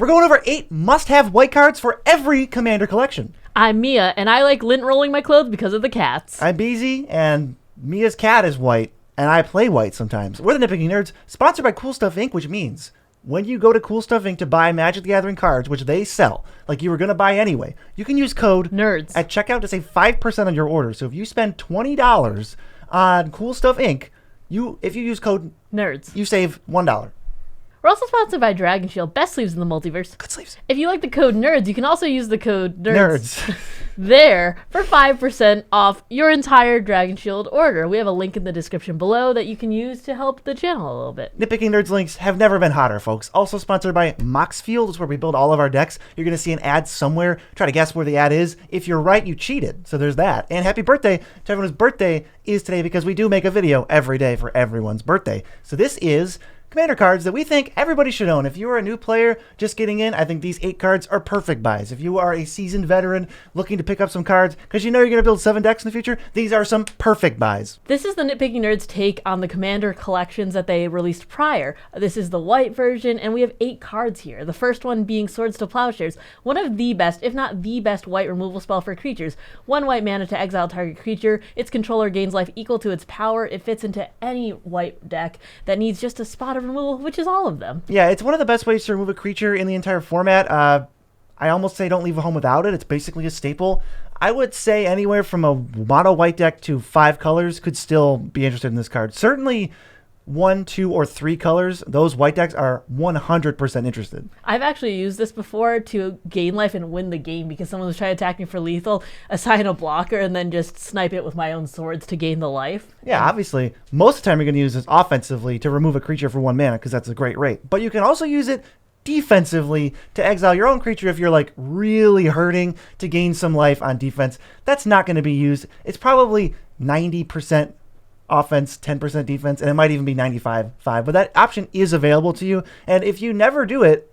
We're going over 8 must-have white cards for every Commander collection. I'm Mia, and I like lint rolling my clothes because of the cats. I'm Beezy, and Mia's cat is white, and I play white sometimes. We're the Nitpicking Nerds, sponsored by Cool Stuff Inc., which means when you go to Cool Stuff Inc. to buy Magic the Gathering cards, which they sell, like you were going to buy anyway, you can use code NERDS at checkout to save 5% on your order. So if you spend $20 on Cool Stuff Inc., if you use code NERDS, you save $1. We're also sponsored by Dragon Shield, best sleeves in the multiverse. Good sleeves. If you like the code NERDS, you can also use the code Nerds. there for 5% off your entire Dragon Shield order. We have a link in the description below that you can use to help the channel a little bit. Nitpicking Nerds links have never been hotter, folks. Also sponsored by Moxfield, is where we build all of our decks. You're going to see an ad somewhere. Try to guess where the ad is. If you're right, you cheated. So there's that. And happy birthday to everyone whose birthday is today, because we do make a video every day for everyone's birthday. So this is Commander cards that we think everybody should own. If you are a new player just getting in, I think these 8 cards are perfect buys. If you are a seasoned veteran looking to pick up some cards because you know you're going to build 7 decks in the future, these are some perfect buys. This is the Nitpicking Nerds take on the Commander collections that they released prior. This is the white version, and we have 8 cards here. The first one being Swords to Plowshares, one of the best, if not the best, white removal spell for creatures. 1 white mana to exile target creature. Its controller gains life equal to its power. It fits into any white deck that needs just a spot of removal, which is all of them. Yeah, it's one of the best ways to remove a creature in the entire format. I almost say don't leave a home without it. It's basically a staple. I would say anywhere from a mono white deck to 5 colors could still be interested in this card. Certainly 1, 2, or 3 colors, those white decks are 100% interested. I've actually used this before to gain life and win the game because someone was trying to attack me for lethal, assign a blocker, and then just snipe it with my own swords to gain the life. Yeah, obviously, most of the time you're going to use this offensively to remove a creature for 1 mana because that's a great rate. But you can also use it defensively to exile your own creature if you're like really hurting to gain some life on defense. That's not going to be used. It's probably 90% offense, 10% defense, and it might even be 95-5. But that option is available to you, and if you never do it,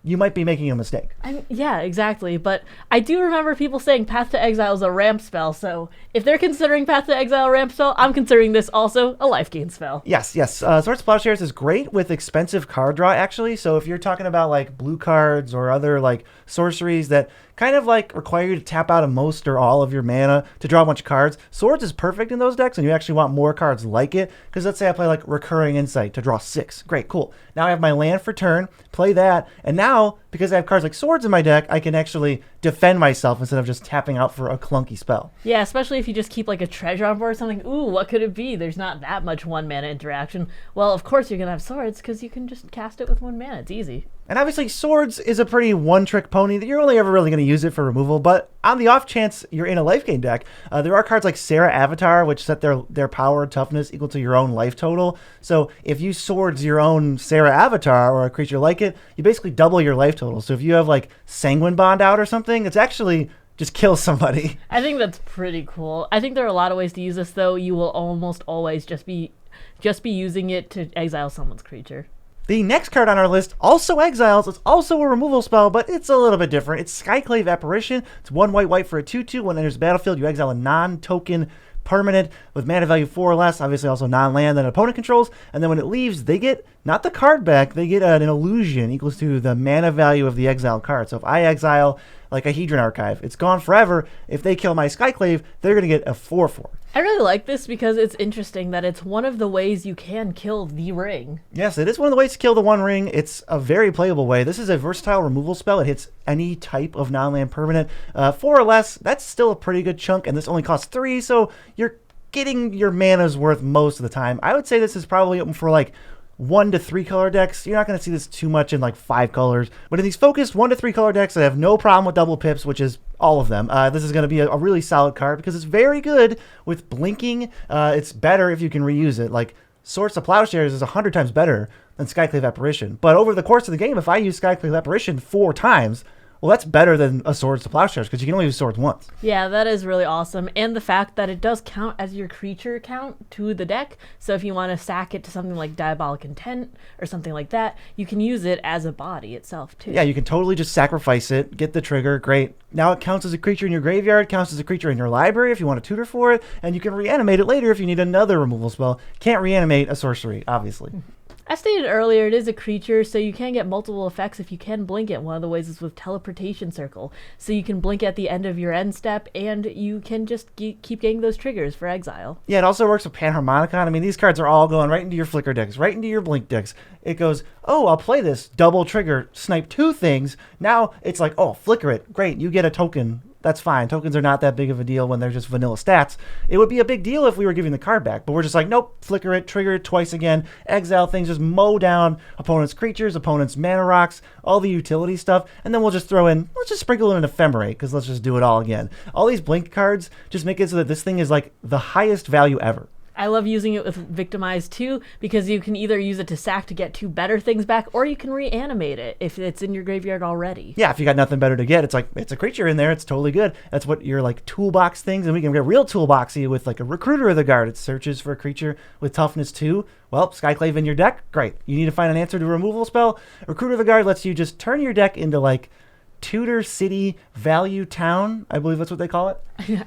you might be making a mistake. Yeah, exactly. But I do remember people saying Path to Exile is a ramp spell, so if they're considering Path to Exile a ramp spell, I'm considering this also a life gain spell. Yes. Swords to Plowshares is great with expensive card draw, actually. So if you're talking about like blue cards or other like sorceries that kind of like require you to tap out of most or all of your mana to draw a bunch of cards, Swords is perfect in those decks, and you actually want more cards like it. Because let's say I play like Recurring Insight to draw 6. Great, cool. Now I have my land for turn, play that, and now, because I have cards like Swords in my deck, I can actually defend myself instead of just tapping out for a clunky spell. Yeah, especially if you just keep like a treasure on board or something. Ooh, what could it be? There's not that much 1 mana interaction. Well, of course you're going to have Swords because you can just cast it with 1 mana. It's easy. And obviously, Swords is a pretty one-trick pony that you're only ever really going to use it for removal. But on the off chance you're in a life gain deck, there are cards like Sarah Avatar, which set their power toughness equal to your own life total. So if you Swords your own Sarah Avatar or a creature like it, you basically double your life total. So if you have like Sanguine Bond out or something, it's actually just kill somebody. I think that's pretty cool. I think there are a lot of ways to use this, though. You will almost always just be using it to exile someone's creature. The next card on our list also exiles. It's also a removal spell, but it's a little bit different. It's Skyclave Apparition. It's 1 white for a 2/2. When it enters the battlefield, you exile a non-token permanent with mana value 4 or less, obviously also non-land that an opponent controls, and then when it leaves, they get not the card back, they get an illusion equals to the mana value of the exiled card. So if I exile like a Hedron Archive, it's gone forever. If they kill my Skyclave, they're going to get a 4/4. I really like this because it's interesting that it's one of the ways you can kill the ring. Yes, it is one of the ways to kill the 1 ring. It's a very playable way. This is a versatile removal spell. It hits any type of non-land permanent. 4 or less, that's still a pretty good chunk, and this only costs 3, so you're getting your mana's worth most of the time. I would say this is probably for like 1 to 3 color decks. You're not going to see this too much in like 5 colors, but in these focused 1 to 3 color decks that have no problem with double pips, which is all of them, this is going to be a really solid card because it's very good with blinking. It's better if you can reuse it. Like Swords to Plowshares is 100 times better than Skyclave Apparition, but over the course of the game, if I use Skyclave Apparition 4 times, well, that's better than a Swords to Plowshares because you can only use Swords once. Yeah, that is really awesome. And the fact that it does count as your creature count to the deck. So if you want to stack it to something like Diabolic Intent or something like that, you can use it as a body itself too. Yeah, you can totally just sacrifice it, get the trigger, great. Now it counts as a creature in your graveyard, counts as a creature in your library if you want to tutor for it, and you can reanimate it later if you need another removal spell. Can't reanimate a sorcery, obviously. As stated earlier, it is a creature, so you can get multiple effects if you can blink it. One of the ways is with Teleportation Circle. So you can blink at the end of your end step, and you can just keep getting those triggers for exile. Yeah, it also works with Panharmonicon. I mean, these cards are all going right into your Flicker decks, right into your Blink decks. It goes, oh, I'll play this double trigger, snipe 2 things. Now it's like, oh, Flicker it. Great, you get a token. That's fine. Tokens are not that big of a deal when they're just vanilla stats. It would be a big deal if we were giving the card back, but we're just like, nope, Flicker it, trigger it twice again, exile things, just mow down opponents' creatures, opponents' mana rocks, all the utility stuff, and then we'll just throw in, let's just sprinkle in an Ephemerate, because let's just do it all again. All these Blink cards just make it so that this thing is like the highest value ever. I love using it with Victimize too, because you can either use it to sack to get 2 better things back, or you can reanimate it if it's in your graveyard already. Yeah, if you got nothing better to get, it's like, it's a creature in there, it's totally good. That's what your like toolbox things, and we can get real toolboxy with like a Recruiter of the Guard. It searches for a creature with toughness 2. Well, Skyclave in your deck, great. You need to find an answer to a removal spell. Recruiter of the Guard lets you just turn your deck into like Tudor City Value Town, I believe that's what they call it.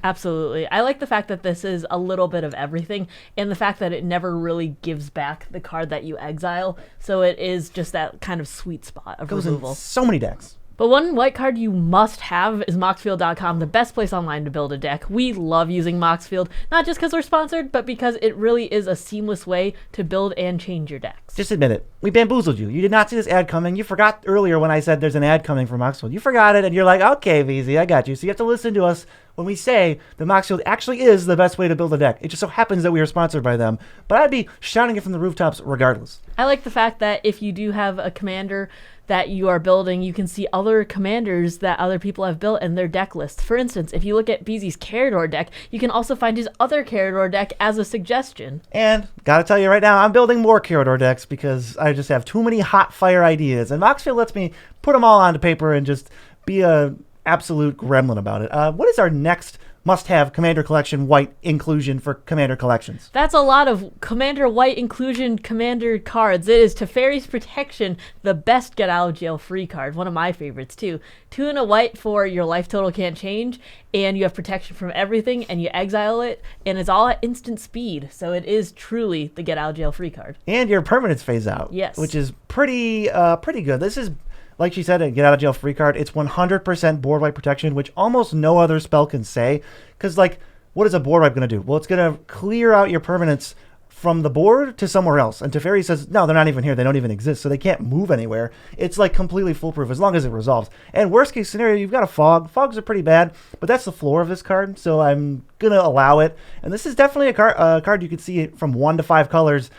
Absolutely. I like the fact that this is a little bit of everything, and the fact that it never really gives back the card that you exile, so it is just that kind of sweet spot of removal. In so many decks. But one white card you must have is Moxfield.com, the best place online to build a deck. We love using Moxfield, not just because we're sponsored, but because it really is a seamless way to build and change your decks. Just admit it. We bamboozled you. You did not see this ad coming. You forgot earlier when I said there's an ad coming for Moxfield. You forgot it, and you're like, okay, VZ, I got you. So you have to listen to us when we say that Moxfield actually is the best way to build a deck. It just so happens that we are sponsored by them, but I'd be shouting it from the rooftops regardless. I like the fact that if you do have a commander that you are building, you can see other commanders that other people have built and their deck lists. For instance, if you look at BZ's Carador deck, you can also find his other Carador deck as a suggestion. And gotta tell you right now, I'm building more Carador decks because I just have too many hot fire ideas, and Moxfield lets me put them all onto paper and just be a absolute gremlin about it. What is our next must-have Commander Collection White inclusion for Commander Collections? That's a lot of Commander White inclusion Commander cards. It is Teferi's Protection, the best get out of jail free card. One of my favorites too. 2 and a white for your life total can't change, and you have protection from everything, and you exile it, and it's all at instant speed. So it is truly the get out of jail free card. And your permanents phase out. Yes. Which is pretty good. This is, like she said, a get out of jail free card. It's 100% board wipe protection, which almost no other spell can say. Because, like, what is a board wipe going to do? Well, it's going to clear out your permanents from the board to somewhere else. And Teferi says, no, they're not even here. They don't even exist, so they can't move anywhere. It's, like, completely foolproof as long as it resolves. And worst case scenario, you've got a fog. Fogs are pretty bad, but that's the floor of this card, so I'm going to allow it. And this is definitely a card you could see from 1 to 5 colors.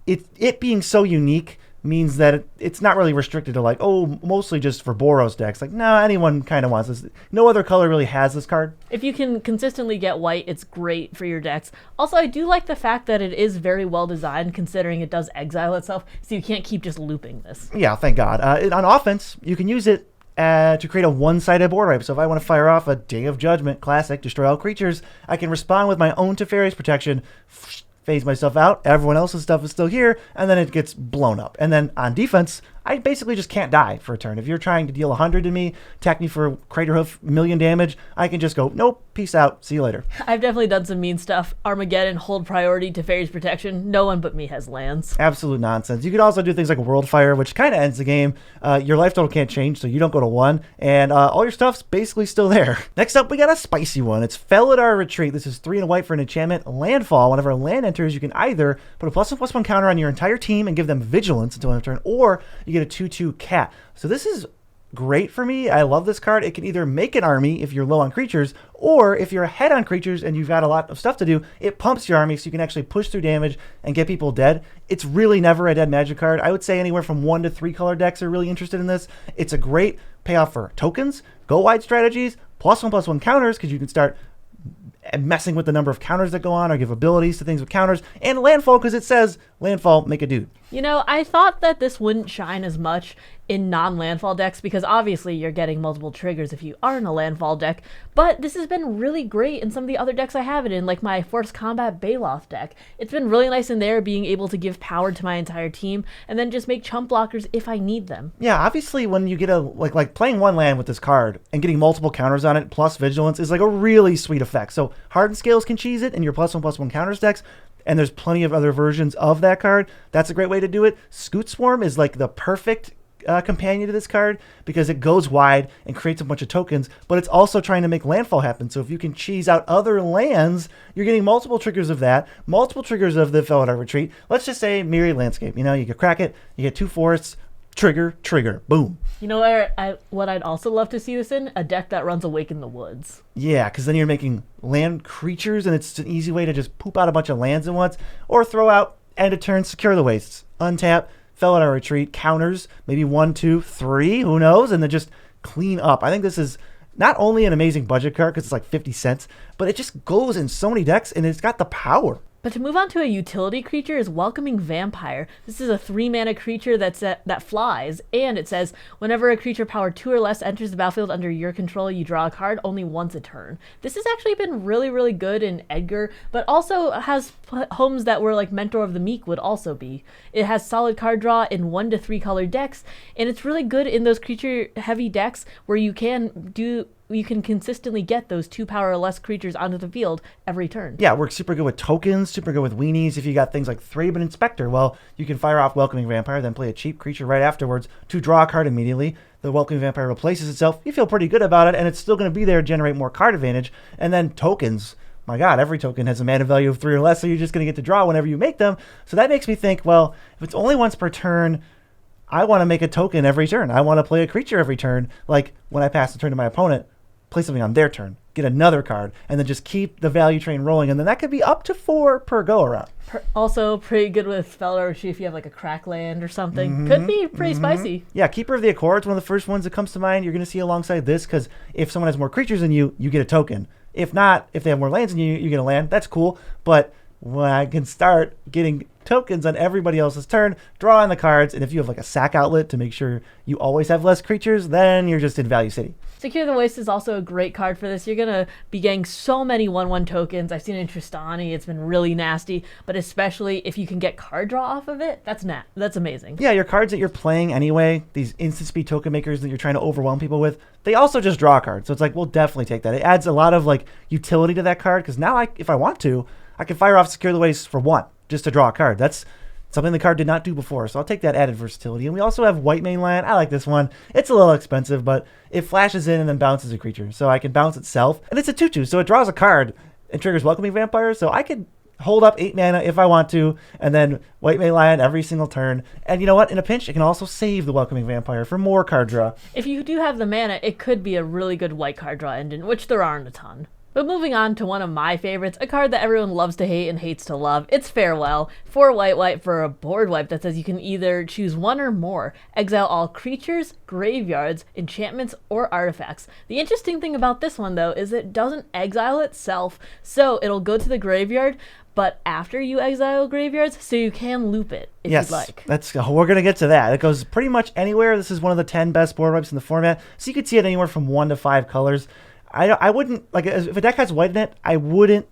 It being so unique means that it's not really restricted to like, oh, mostly just for Boros decks. Like, no, anyone kind of wants this. No other color really has this card. If you can consistently get white, it's great for your decks. Also, I do like the fact that it is very well designed, considering it does exile itself, so you can't keep just looping this. Yeah, thank God. On offense, you can use it to create a one-sided board wipe. So if I want to fire off a Day of Judgment, classic, destroy all creatures, I can respond with my own Teferi's Protection, phase myself out, everyone else's stuff is still here, and then it gets blown up. And then on defense, I basically just can't die for a turn. If you're trying to deal 100 to me, attack me for Craterhoof, million damage, I can just go, nope, peace out, see you later. I've definitely done some mean stuff. Armageddon, hold priority to Teferi's Protection. No one but me has lands. Absolute nonsense. You could also do things like Worldfire, which kind of ends the game. Your life total can't change, so you don't go to 1, and all your stuff's basically still there. Next up, we got a spicy one. It's Felidar Retreat. This is 3 and a white for an enchantment. Landfall. Whenever a land enters, you can either put a +1/+1 counter on your entire team and give them Vigilance until end of turn, or you get a 2/2 cat. So this is great for me. I love this card. It can either make an army if you're low on creatures, or if you're ahead on creatures and you've got a lot of stuff to do, it pumps your army so you can actually push through damage and get people dead. It's really never a dead magic card. I would say anywhere from 1 to 3 color decks are really interested in this. It's a great payoff for tokens, go wide strategies, +1/+1 counters, because you can start messing with the number of counters that go on or give abilities to things with counters, and landfall because it says landfall, make a dude. You know, I thought that this wouldn't shine as much in non-landfall decks because obviously you're getting multiple triggers if you are in a landfall deck, but this has been really great in some of the other decks I have it in, like my Force Combat Baloth deck. It's been really nice in there being able to give power to my entire team and then just make chump blockers if I need them. Yeah, obviously when you get a like playing one land with this card and getting multiple counters on it plus vigilance is like a really sweet effect. So Hardened Scales can cheese it in your +1/+1 counters decks. and there's plenty of other versions of that card, that's a great way to do it. Scoot Swarm is like the perfect companion to this card because it goes wide and creates a bunch of tokens, but it's also trying to make landfall happen. So if you can cheese out other lands, you're getting multiple triggers of that, multiple triggers of the Felidar Retreat. Let's just say Myriad Landscape. You know, you can crack it, you get 2 forests, trigger, boom. You know what I'd also love to see this in? A deck that runs Awaken the Woods. Yeah, because then you're making land creatures, and it's an easy way to just poop out a bunch of lands at once, or throw out end of turn, Secure the Wastes, untap, Felidar Retreat, counters, maybe 1, 2, 3, who knows, and then just clean up. I think this is not only an amazing budget card because it's like 50 cents, but it just goes in so many decks, and it's got the power. But to move on to a utility creature is Welcoming Vampire. This is a 3-mana creature that flies, and it says, whenever a creature power 2 or less enters the battlefield under your control, you draw a card only once a turn. This has actually been really, really good in Edgar, but also has homes that were like Mentor of the Meek would also be. It has solid card draw in 1 to 3 color decks, and it's really good in those creature-heavy decks where you can consistently get those 2 power or less creatures onto the field every turn. Yeah, it works super good with tokens, super good with weenies. If you got things like Thraben Inspector, well, you can fire off Welcoming Vampire, then play a cheap creature right afterwards to draw a card immediately. The Welcoming Vampire replaces itself. You feel pretty good about it, and it's still going to be there to generate more card advantage. And then tokens. My God, every token has a mana value of 3 or less, so you're just going to get to draw whenever you make them. So that makes me think, well, if it's only once per turn, I want to make a token every turn. I want to play a creature every turn. Like when I pass the turn to my opponent, play something on their turn, get another card, and then just keep the value train rolling. And then that could be up to 4 per go-around. Also pretty good with Felidar Retreat if you have like a crack land or something. Could be pretty spicy. Yeah, Keeper of the Accords, one of the first ones that comes to mind. You're going to see alongside this because if someone has more creatures than you, you get a token. If not, if they have more lands than you, you get a land. That's cool. But when I can start getting tokens on everybody else's turn, draw in the cards, and if you have like a sack outlet to make sure you always have less creatures, then you're just in Value City. Secure the Waste is also a great card for this. You're going to be getting so many 1/1 tokens. I've seen it in Tristani. It's been really nasty, but especially if you can get card draw off of it, that's amazing. Yeah, your cards that you're playing anyway, these instant speed token makers that you're trying to overwhelm people with, they also just draw cards. So it's like, we'll definitely take that. It adds a lot of like utility to that card because now if I want to, I can fire off Secure the Waste for 1 just to draw a card. That's something the card did not do before, so I'll take that added versatility. And we also have White Main Land. I like this one. It's a little expensive, but it flashes in and then bounces a creature. So I can bounce itself. And it's a 2/2, so it draws a card and triggers Welcoming Vampire. So I could hold up 8 mana if I want to, and then White Main Land every single turn. And you know what? In a pinch, it can also save the Welcoming Vampire for more card draw. If you do have the mana, it could be a really good white card draw engine, which there aren't a ton. But moving on to one of my favorites, a card that everyone loves to hate and hates to love, it's Farewell. 4 white for a board wipe that says you can either choose 1 or more, exile all creatures, graveyards, enchantments, or artifacts. The interesting thing about this one though is it doesn't exile itself, so it'll go to the graveyard, but after you exile graveyards, so you can loop it if you'd like. We're going to get to that. It goes pretty much anywhere. This is one of the 10 best board wipes in the format, so you could see it anywhere from 1 to 5 colors. I wouldn't, like, if a deck has white in it, I wouldn't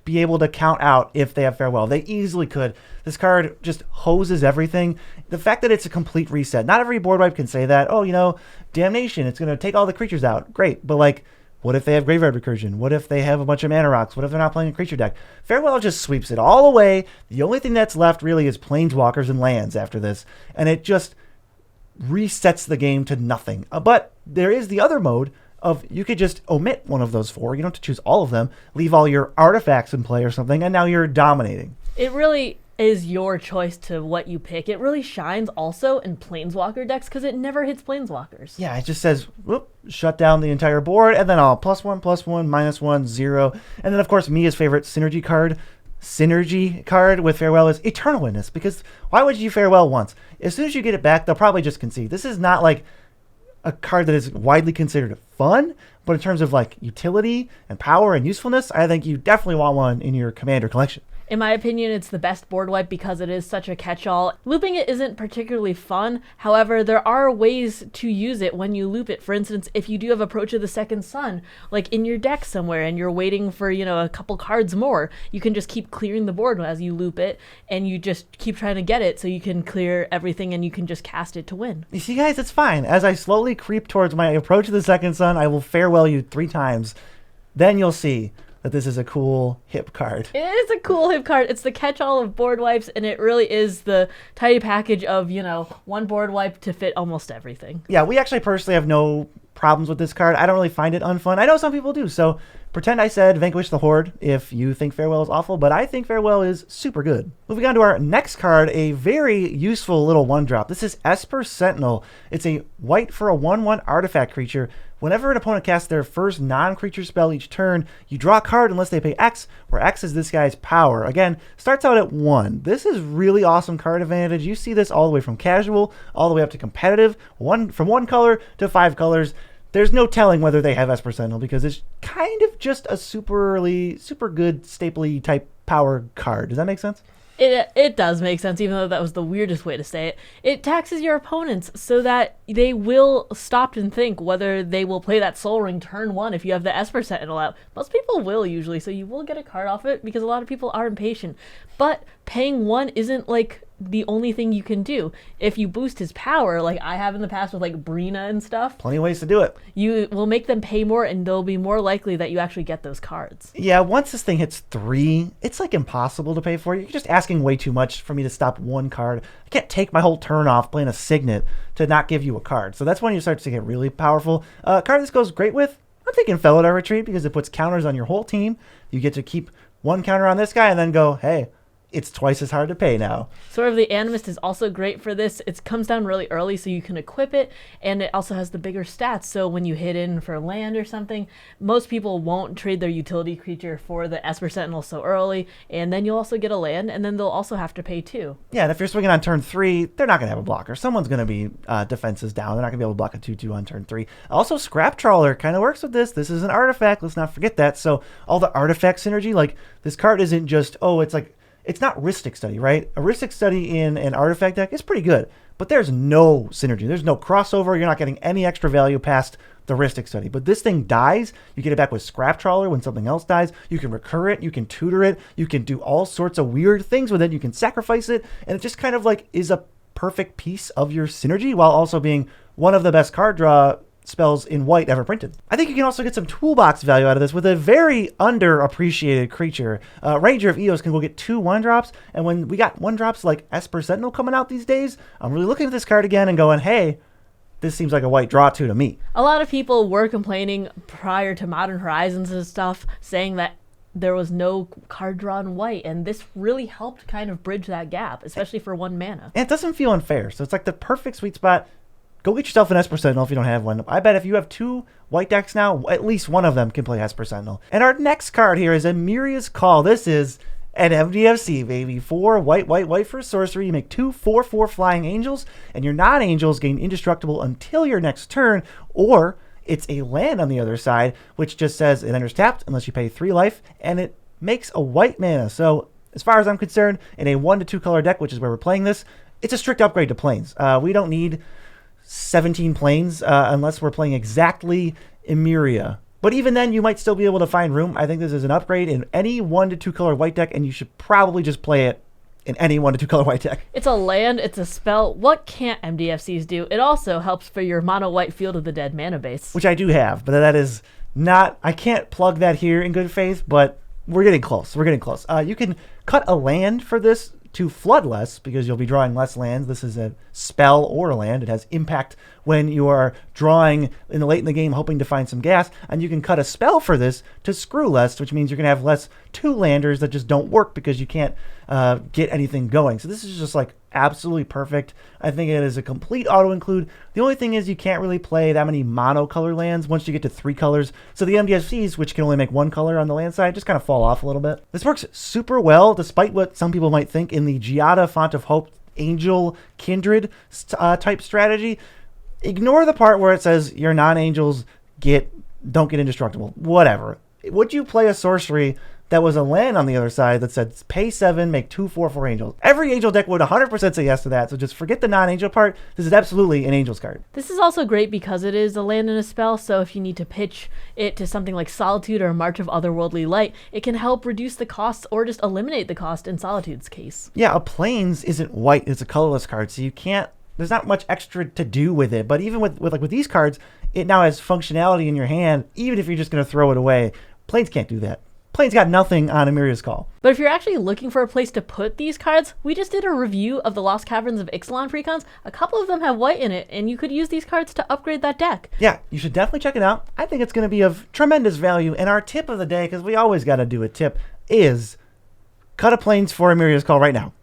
be able to count out if they have Farewell. They easily could. This card just hoses everything. The fact that it's a complete reset, not every board wipe can say that. Oh, Damnation, it's going to take all the creatures out. Great. But, like, what if they have Graveyard Recursion? What if they have a bunch of Mana Rocks? What if they're not playing a creature deck? Farewell just sweeps it all away. The only thing that's left really is Planeswalkers and lands after this. And it just resets the game to nothing. But there is the other mode of you could just omit one of those 4. You don't have to choose all of them. Leave all your artifacts in play or something, and now you're dominating. It really is your choice to what you pick. It really shines also in Planeswalker decks because it never hits Planeswalkers. Yeah, it just says, whoop, shut down the entire board, and then I'll +1, +1, -1, 0. And then, of course, Mia's favorite synergy card with Farewell is Eternal Witness, because why would you Farewell once? As soon as you get it back, they'll probably just concede. This is not like a card that is widely considered fun, but in terms of like utility and power and usefulness, I think you definitely want one in your Commander collection. In my opinion, it's the best board wipe because it is such a catch-all. Looping it isn't particularly fun. However, there are ways to use it when you loop it. For instance, if you do have Approach of the Second Sun, like in your deck somewhere, and you're waiting for, a couple cards more, you can just keep clearing the board as you loop it, and you just keep trying to get it so you can clear everything and you can just cast it to win. You see, guys, it's fine. As I slowly creep towards my Approach of the Second Sun, I will Farewell you 3 times. Then you'll see that this is a cool, hip card. It is a cool hip card. It's the catch-all of board wipes, and it really is the tidy package of, one board wipe to fit almost everything. Yeah, we actually personally have no problems with this card. I don't really find it unfun. I know some people do, so pretend I said Vanquish the Horde if you think Farewell is awful, but I think Farewell is super good. Moving on to our next card, a very useful little 1-drop. This is Esper Sentinel. It's a white for a 1/1 artifact creature. Whenever an opponent casts their first non-creature spell each turn, you draw a card unless they pay X, where X is this guy's power. Again, starts out at 1. This is really awesome card advantage. You see this all the way from casual, all the way up to competitive, from 1 color to 5 colors. There's no telling whether they have Esper Sentinel because it's kind of just a super good stapley type power card. Does that make sense? It does make sense, even though that was the weirdest way to say it. It taxes your opponents so that they will stop and think whether they will play that Soul Ring turn 1 if you have the Esper Sentinel out. Most people will usually, so you will get a card off it because a lot of people are impatient. But paying 1 isn't the only thing you can do. If you boost his power, like I have in the past with Brina and stuff, plenty of ways to do it. You will make them pay more, and they'll be more likely that you actually get those cards. Yeah, once this thing hits 3, it's impossible to pay for. You're just asking way too much for me to stop 1 card. I can't take my whole turn off playing a Signet to not give you a card. So that's when you start to get really powerful. Card this goes great with, I'm thinking Felidar Retreat because it puts counters on your whole team. You get to keep 1 counter on this guy and then go, hey, it's twice as hard to pay now. Sword of the Animist is also great for this. It comes down really early, so you can equip it, and it also has the bigger stats. So when you hit in for land or something, most people won't trade their utility creature for the Esper Sentinel so early, and then you'll also get a land, and then they'll also have to pay 2. Yeah, and if you're swinging on turn 3, they're not going to have a blocker. Someone's going to be defenses down. They're not going to be able to block a 2/2 on turn 3. Also, Scrap Trawler kind of works with this. This is an artifact. Let's not forget that. So all the artifact synergy, this card isn't just, it's not Rhystic Study, right? A Rhystic Study in an artifact deck is pretty good, but there's no synergy. There's no crossover. You're not getting any extra value past the Rhystic Study. But this thing dies. You get it back with Scrap Trawler when something else dies. You can recur it. You can tutor it. You can do all sorts of weird things with it. You can sacrifice it. And it just kind of is a perfect piece of your synergy while also being one of the best card draw spells in white ever printed. I think you can also get some toolbox value out of this with a very underappreciated creature. Ranger of Eos can go get 2 1-drops, and when we got 1-drops like Esper Sentinel coming out these days, I'm really looking at this card again and going, hey, this seems like a white draw 2 to me. A lot of people were complaining prior to Modern Horizons and stuff, saying that there was no card draw in white, and this really helped kind of bridge that gap, especially for 1 mana. And it doesn't feel unfair, so it's the perfect sweet spot. Go get yourself an Esper Sentinel if you don't have one. I bet if you have 2 white decks now, at least one of them can play Esper Sentinel. And our next card here is Emiria's Call. This is an MDFC, baby. 4 white for sorcery. You make 2 4/4 flying angels, and your non-angels gain indestructible until your next turn, or it's a land on the other side, which just says it enters tapped unless you pay 3 life, and it makes a white mana. So as far as I'm concerned, in a 1 to 2 color deck, which is where we're playing this, it's a strict upgrade to planes. We don't need 17 planes unless we're playing exactly Emeria. But even then, you might still be able to find room. I think this is an upgrade in any 1 to 2 color white deck, and you should probably just play it in any 1 to 2 color white deck. It's a land, it's a spell. What can't MDFCs do? It also helps for your mono white Field of the Dead mana base. Which I do have, but that is not, I can't plug that here in good faith, but we're getting close. You can cut a land for this to flood less because you'll be drawing less lands. This is a spell or a land. It has impact when you are drawing late in the game hoping to find some gas, and you can cut a spell for this to screw less, which means you're going to have less 2-landers that just don't work because you can't get anything going. So this is just absolutely perfect. I think it is a complete auto-include. The only thing is you can't really play that many monocolor lands once you get to 3 colors. So the MDFCs, which can only make 1 color on the land side, just kind of fall off a little bit. This works super well, despite what some people might think in the Giada Font of Hope Angel Kindred type strategy. Ignore the part where it says your non-angels don't get indestructible. Whatever. Would you play a sorcery that was a land on the other side that said pay 7, make 2 4/4 angels? Every angel deck would 100% say yes to that, so just forget the non-angel part. This is absolutely an angels card. This is also great because it is a land and a spell, so if you need to pitch it to something like Solitude or March of Otherworldly Light, it can help reduce the costs or just eliminate the cost in Solitude's case. Yeah, a Plains isn't white, it's a colorless card, so there's not much extra to do with it, but even with these cards, it now has functionality in your hand, even if you're just going to throw it away. Plains can't do that. Plane's got nothing on Emeria's Call. But if you're actually looking for a place to put these cards, we just did a review of the Lost Caverns of Ixalan precons. A couple of them have white in it, and you could use these cards to upgrade that deck. Yeah, you should definitely check it out. I think it's going to be of tremendous value. And our tip of the day, because we always got to do a tip, is cut a Plains for Emeria's Call right now.